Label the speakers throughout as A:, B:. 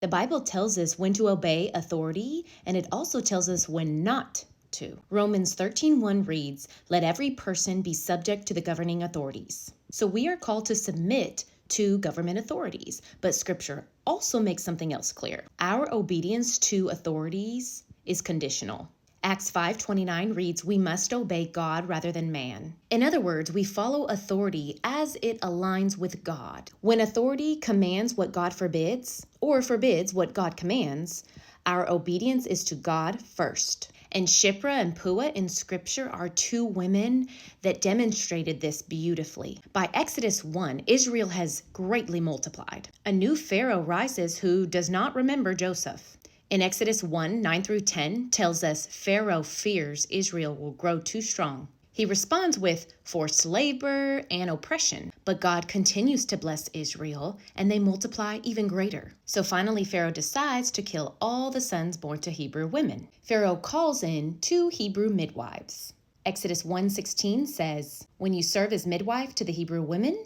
A: The Bible tells us when to obey authority, and it also tells us when not to. Romans 13:1 reads, "Let every person be subject to the governing authorities." So we are called to submit to government authorities, but Scripture also makes something else clear. Our obedience to authorities is conditional. Acts 5:29 reads, "We must obey God rather than man." In other words, we follow authority as it aligns with God. When authority commands what God forbids, or forbids what God commands, our obedience is to God first. And Shiphrah and Puah in Scripture are two women that demonstrated this beautifully. By Exodus 1, Israel has greatly multiplied. A new Pharaoh rises who does not remember Joseph. In Exodus 1, 9 through 10 tells us Pharaoh fears Israel will grow too strong. He responds with forced labor and oppression, but God continues to bless Israel, and they multiply even greater. So finally, Pharaoh decides to kill all the sons born to Hebrew women. Pharaoh calls in 2 Hebrew midwives. Exodus 1:16 says, "When you serve as midwife to the Hebrew women,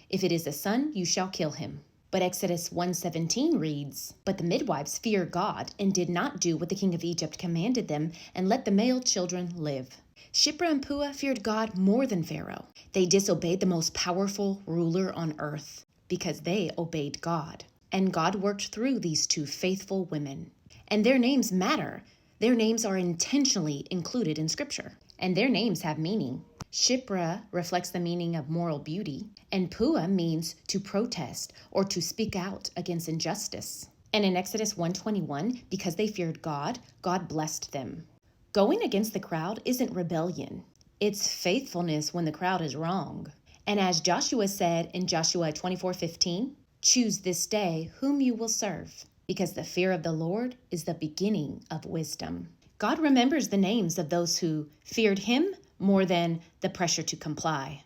A: if it is a son, you shall kill him." But Exodus 1:17 reads, "But the midwives feared God and did not do what the king of Egypt commanded them, and let the male children live." Shiphrah and Puah feared God more than Pharaoh. They disobeyed the most powerful ruler on earth because they obeyed God. And God worked through these 2 faithful women. And their names matter. Their names are intentionally included in Scripture. And their names have meaning. Shiphrah reflects the meaning of moral beauty, and Puah means to protest or to speak out against injustice. And in Exodus 1:21, because they feared God, God blessed them. Going against the crowd isn't rebellion. It's faithfulness when the crowd is wrong. And as Joshua said in Joshua 24:15, "Choose this day whom you will serve, because the fear of the Lord is the beginning of wisdom." God remembers the names of those who feared him more than the pressure to comply.